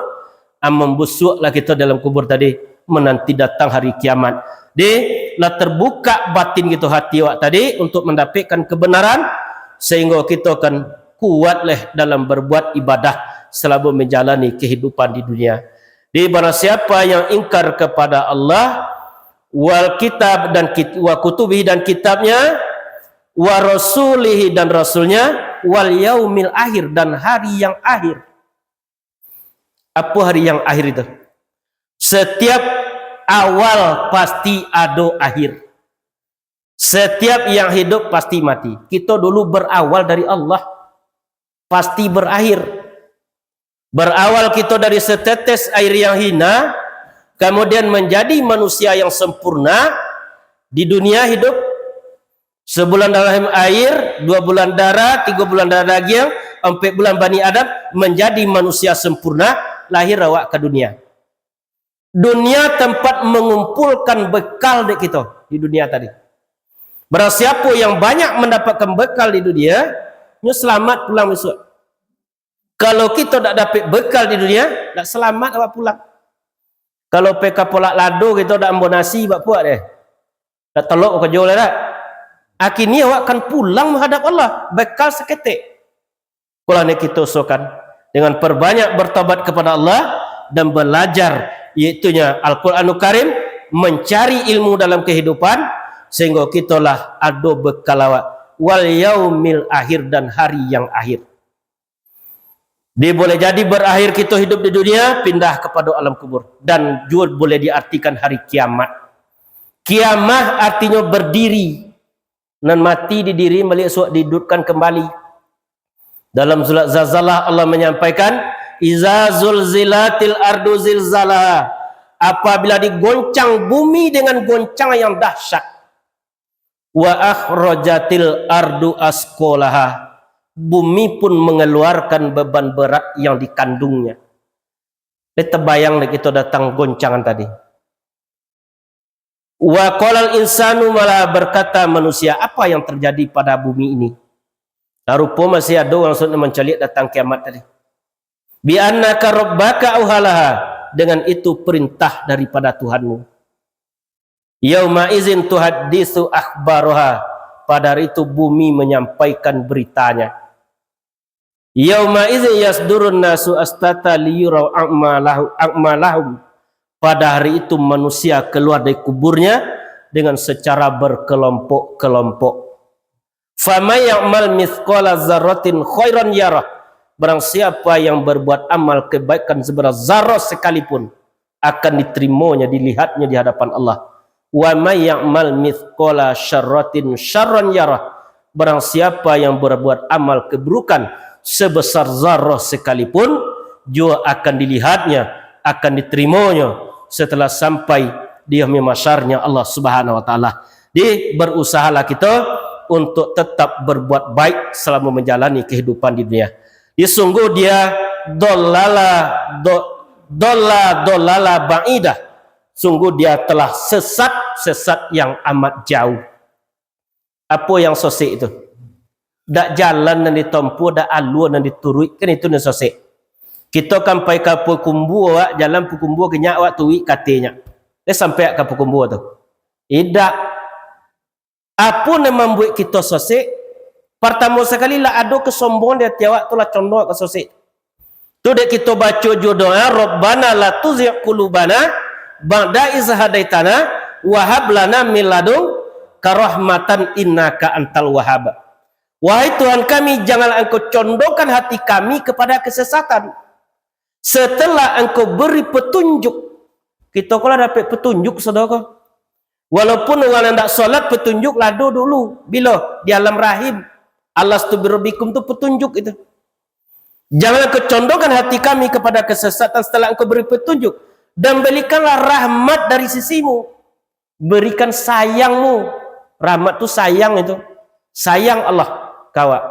A: Membusuklah kita dalam kubur tadi menanti datang hari kiamat. Lah terbuka batin kita hati awak tadi untuk mendapatkan kebenaran sehingga kita akan kuatlah dalam berbuat ibadah selama menjalani kehidupan di dunia. Di barang siapa yang ingkar kepada Allah wal kitab dan wa kutubihi dan kitabnya, wa rasulihi dan rasulnya, wal yaumil akhir dan hari yang akhir. Apa hari yang akhir itu? Setiap awal pasti ada akhir. Setiap yang hidup pasti mati. Kita dulu berawal dari Allah, pasti berakhir. Berawal kita dari setetes air yang hina, kemudian menjadi manusia yang sempurna di dunia hidup sebulan dalam air, 2 bulan darah, 3 bulan darah daging, 4 bulan Bani Adam, menjadi manusia sempurna, lahir awak ke dunia. Dunia tempat mengumpulkan bekal dek kita di dunia tadi. Barang siapa yang banyak mendapatkan bekal di dunia, nya selamat pulang besok. Kalau kita tak dapat bekal di dunia, tak selamat awak pulang. Kalau peka polak lado kita tak ambil nasi buat puak deh. Tak telok kerja lah tak. Akhirnya awak akan pulang menghadap Allah, bekal seketik. Kalau ni kita usahakan dengan perbanyak bertobat kepada Allah dan belajar, iaitunya Al-Quranul Karim, mencari ilmu dalam kehidupan, sehingga kitalah ada bekal awak wal yaumil akhir, dan hari yang akhir. Dia boleh jadi berakhir kita hidup di dunia, pindah kepada alam kubur, dan juga boleh diartikan hari kiamat. Kiamat artinya berdiri, dan mati di diri balik esok dihidupkan kembali. Dalam surat Zalzalah Allah menyampaikan, iza zulzilatil ardu zilzalaha, apabila digoncang bumi dengan goncangan yang dahsyat, wa akhrajatil ardu asqalaha, bumi pun mengeluarkan beban berat yang dikandungnya. Kita bayang kita datang goncangan tadi. Wa qalal insanu, malah berkata manusia, apa yang terjadi pada bumi ini? Rupa masih ada orang sudah menceliak datang kiamat tadi. Bi annaka rabbaka auhalaha, dengan itu perintah daripada Tuhanmu. Yauma izin tuhaddisu akhbaroha, pada hari itu bumi menyampaikan beritanya. Yauma izin yasdurun nasu astata liyurau a'malahum, pada hari itu manusia keluar dari kuburnya dengan secara berkelompok-kelompok. Famay ya'mal mithqala dzarratin khairan yarah, barang siapa yang berbuat amal kebaikan seberat zarah sekalipun akan diterimanya, dilihatnya di hadapan Allah. Wa may ya'mal mithqala syarratin syarran yarah, barang siapa yang berbuat amal keburukan sebesar zarah sekalipun juga akan dilihatnya, akan diterimanya setelah sampai di yaumil masyarnya Allah Subhanahu wa taala. Di berusahalah kita untuk tetap berbuat baik selama menjalani kehidupan di dunia. Sungguh dia dolala ba'idah, sungguh dia telah sesat yang amat jauh. Apa yang sosik itu? Dak jalan dan ditempuh, dak alur dan diturut, kan itu yang sosik. Kita kan pai ke Pukumbu, awak jalan Pukumbu kenyak awak tuik katanya. Dia sampai ke Pukumbu tu. Tidak. Apa yang membuat kita sosik? Pertama sekali lah ada kesombongan dia tiawak tu lah condong ke sosik. Tu dek kita baca doa, Rabbana la tuzigh qulubana ba'da iz hadaitana wa hab lana min ladunka rahmatan innaka antal wahhab. Wahai Tuhan kami, janganlah Engkau condongkan hati kami kepada kesesatan setelah Engkau beri petunjuk. Kita kalau dapat petunjuk saudara, walaupun orang yang tak solat, petunjuk lado dulu. Bila? Di alam rahim. Alastu birabbikum tu petunjuk itu. Jangan kecondongkan hati kami kepada kesesatan setelah Engkau beri petunjuk. Dan berikanlah rahmat dari sisimu. Berikan sayangmu. Rahmat tu sayang itu. Sayang Allah kawak.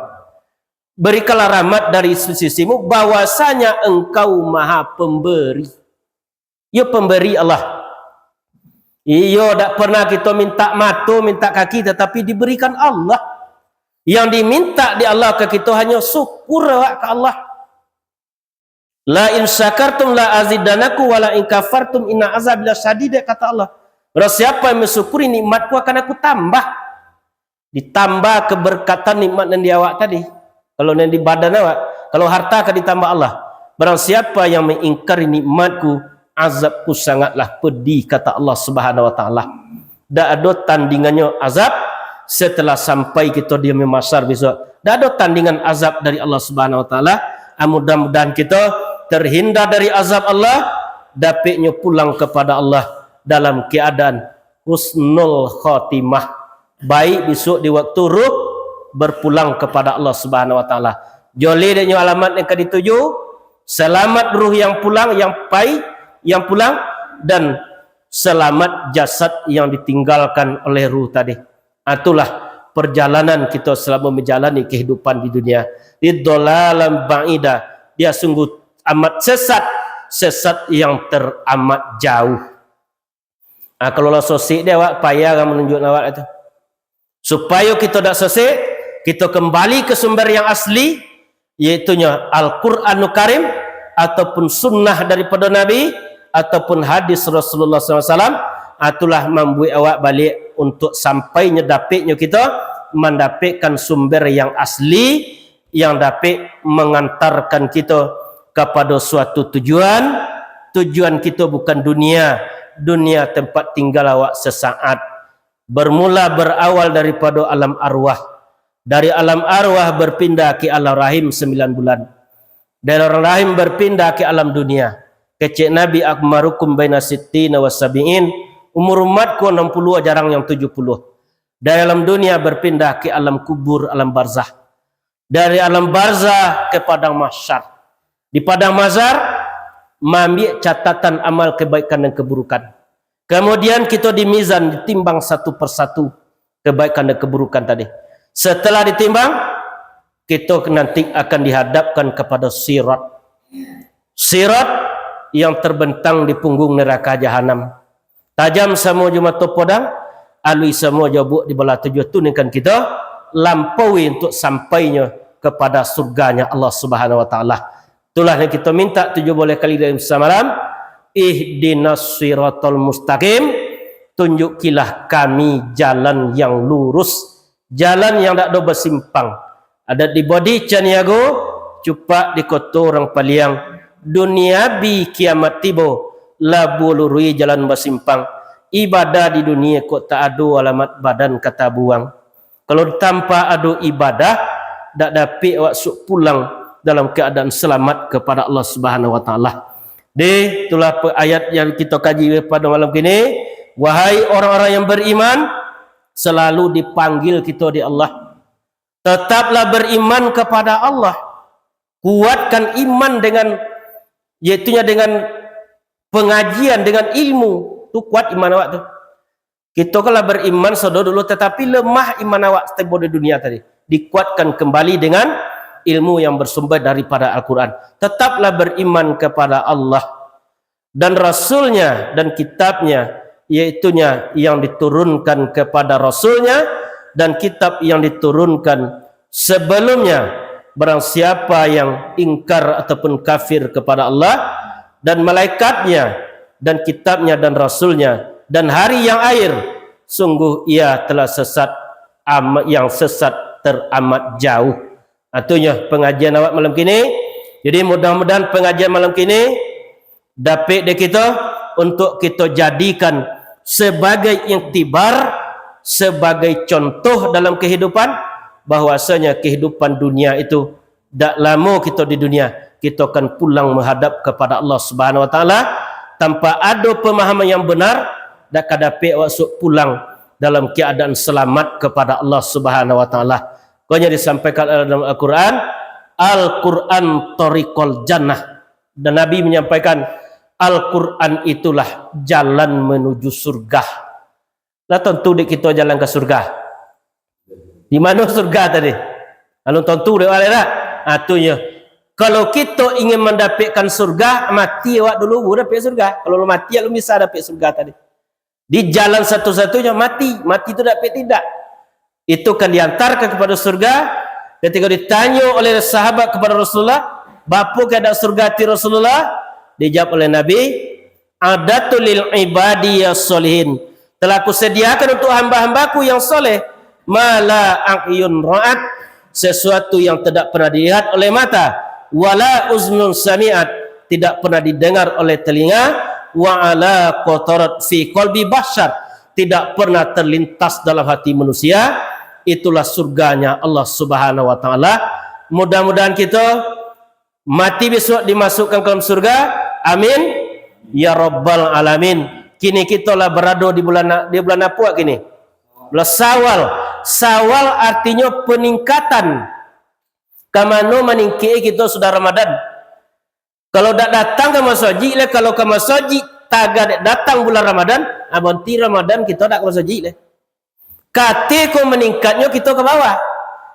A: Berikanlah rahmat dari sisimu, bahwasanya Engkau maha pemberi. Ya pemberi Allah. Iyo, tak pernah kita minta mata, minta kaki, tetapi diberikan Allah. Yang diminta di Allah ke kita hanya syukur ke Allah. La in syakartum la azidanaku wa la in kafartum inna azabi lasyadid, kata Allah. Barang siapa yang mensyukuri nikmatku akan aku tambah. Ditambah keberkatan nikmat yang di awak tadi. Kalau yang di badan awak, kalau harta akan ditambah Allah. Barang siapa yang mengingkari nikmatku, azabku sangatlah pedih, kata Allah Subhanahu wa taala. Tak ada tandingannya azab setelah sampai kita di yaumil mahsyar besok. Tak ada tandingan azab dari Allah Subhanahu wa taala. Mudah-mudahan kita terhindar dari azab Allah, dapatnya pulang kepada Allah dalam keadaan husnul khatimah, baik besok di waktu ruh berpulang kepada Allah Subhanahu wa taala. Joli dengan alamat yang dituju, selamat ruh yang pulang, yang pulang, dan selamat jasad yang ditinggalkan oleh ruh tadi. Itulah perjalanan kita selama menjalani kehidupan di dunia. Idolalam ba'ida, dia sungguh amat sesat yang teramat jauh. Kalau lo sosik dia awak payah kan menunjuk awak itu. Supaya kita tak sesat, kita kembali ke sumber yang asli, iaitunya Al-Quranul Karim ataupun sunnah daripada Nabi ataupun hadis Rasulullah SAW. Itulah membuat awak balik untuk sampainya dapatnya kita mendapatkan sumber yang asli yang dapat mengantarkan kita kepada suatu tujuan. Tujuan kita bukan dunia. Dunia tempat tinggal awak sesaat. Berawal daripada alam arwah. Dari alam arwah berpindah ke alam rahim 9 bulan. Dari alam rahim berpindah ke alam dunia. Kecik Nabi akmarukum baina sittina wa sabi'in. Umur umatku 60 jarang yang 70. Dari alam dunia berpindah ke alam kubur, alam barzah. Dari alam barzah ke padang mahsyar. Di padang mahsyar mengambil catatan amal kebaikan dan keburukan. Kemudian kita di mizan ditimbang satu persatu kebaikan dan keburukan tadi. Setelah ditimbang, kita nanti akan dihadapkan kepada sirat. Sirat yang terbentang di punggung neraka jahanam. Tajam semua jumatu podang, alui semua jabuk di belah tujuh tunikan kita lampaui untuk sampainya kepada surganya Allah Subhanahu wa taala. Itulah yang kita minta 17 kali dalam semalam. Ihdinas siratal mustaqim, tunjukilah kami jalan yang lurus, jalan yang tak ada bersimpang. Ada di body caniago, cupak di kotorang paliang, dunia bi kiamat tibo, labu lurui jalan bersimpang. Ibadah di dunia kok tak ada alamat badan kata buang. Kalau tanpa ada ibadah, tak dapat awak pulang dalam keadaan selamat kepada Allah Subhanahu wa taala. Itulah ayat yang kita kaji pada malam ini. Wahai orang-orang yang beriman, selalu dipanggil kita di Allah. Tetaplah beriman kepada Allah. Kuatkan iman dengan, iaitunya dengan pengajian, dengan ilmu. Tu kuat iman awak tu. Kita kalau beriman saudara dulu, tetapi lemah iman awak setiap di dunia tadi. Dikuatkan kembali dengan ilmu yang bersumber daripada Al-Quran. Tetaplah beriman kepada Allah dan Rasulnya dan kitabnya, iaitunya yang diturunkan kepada Rasulnya dan kitab yang diturunkan sebelumnya. Barang siapa yang ingkar ataupun kafir kepada Allah dan malaikatnya dan kitabnya dan Rasulnya dan hari yang akhir, sungguh ia telah sesat, yang sesat teramat jauh. Artinya pengajian awak malam kini. Jadi mudah-mudahan pengajian malam kini dapat de kita untuk kita jadikan sebagai iktibar, sebagai contoh dalam kehidupan, bahwasanya kehidupan dunia itu tak lama kita di dunia. Kita akan pulang menghadap kepada Allah Subhanahu wa taala tanpa ada pemahaman yang benar, dak dapat awak pulang dalam keadaan selamat kepada Allah Subhanahu wa taala. Pokoknya disampaikan dalam Al-Quran, Al-Quran tariqul jannah. Dan Nabi menyampaikan, Al-Quran itulah jalan menuju surga. Lah tentu kita jalan ke surga. Di mana surga tadi? Kalau tentu dia boleh tak? Artinya, kalau kita ingin mendapatkan surga, mati awak dulu baru dapat surga. Kalau lu mati, lu bisa dapat surga tadi. Di jalan satu-satunya mati. Mati itu dapat tidak. Itu kan diantarkan kepada surga. Ketika ditanya oleh sahabat kepada Rasulullah, bapa keadaan surga ti Rasulullah? Dijawab oleh Nabi, adatul lil ibadiyas solihin, telah kusediakan untuk hamba-hambaku yang soleh, mala a'yun ra'at, sesuatu yang tidak pernah dilihat oleh mata, wala uznun sami'at, tidak pernah didengar oleh telinga, wa ala qatarat fi qalbi bashar, tidak pernah terlintas dalam hati manusia. Itulah surganya Allah Subhanahu wa taala. Mudah-mudahan kita mati besok dimasukkan ke dalam surga. Amin ya rabbal alamin. Kini kita lah berada di bulan apa kini? Bulan Syawal. Syawal artinya peningkatan. Kamano meningki kita sudah Ramadan. Kalau tak datang ke masjid, kalau ke masjid taga datang bulan Ramadan, abonti Ramadan kita tak kuasa ji leh. Kate ko meningkatnya kita ke bawah.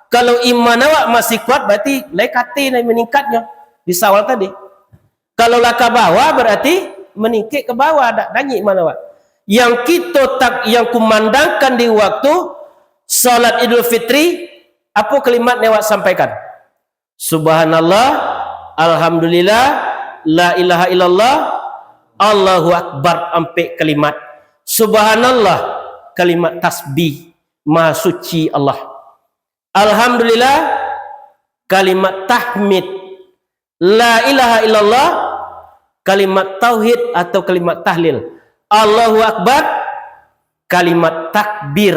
A: Kalau iman awak masih kuat berarti leh kate naik meningkatnya di awal tadi. Kalau lah ke bawah berarti meningkat ke bawah, tak danyi iman awak. Yang kita yang kumandangkan di waktu salat Idul Fitri, apa kalimat yang awak sampaikan? Subhanallah, alhamdulillah, la ilaha illallah, Allahu akbar, sampai kalimat subhanallah, kalimat tasbih, maha suci Allah. Alhamdulillah, kalimat tahmid. La ilaha illallah, kalimat tauhid atau kalimat tahlil. Allahu akbar, kalimat takbir.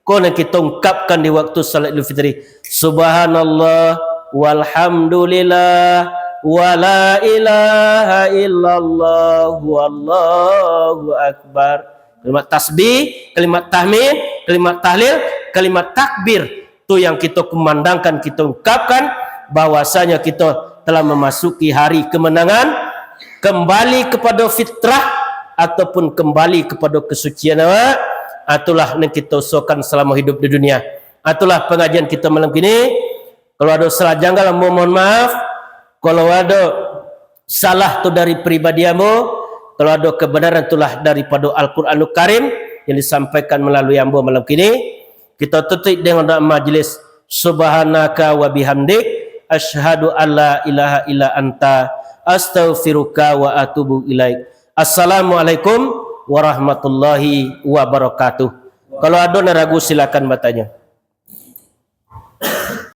A: Kona kita ungkapkan di waktu salat Idul Fitri. Subhanallah walhamdulillah wa la ilaha illallah wallahu akbar. Kalimat tasbih, kalimat tahmid, kalimat tahlil, kalimat takbir. Itu yang kita kumandangkan, kita ungkapkan bahwasanya kita telah memasuki hari kemenangan, kembali kepada fitrah ataupun kembali kepada kesucian awak. Itulah yang kita usahakan selama hidup di dunia. Itulah pengajian kita malam ini. Kalau ada salah janggal, mohon maaf. Kalau ada salah tu dari pribadiamu, kalau ada kebenaran itulah daripada Al-Quranul Karim yang disampaikan melalui ambo malam ini. Kita tutup dengan doa majlis. Subhanaka wa bihamdik, asyhadu an la ilaha illa anta, astaghfiruka wa atubu ilaik. Assalamualaikum warahmatullahi wabarakatuh. Kalau ada yang ragu silakan bertanya.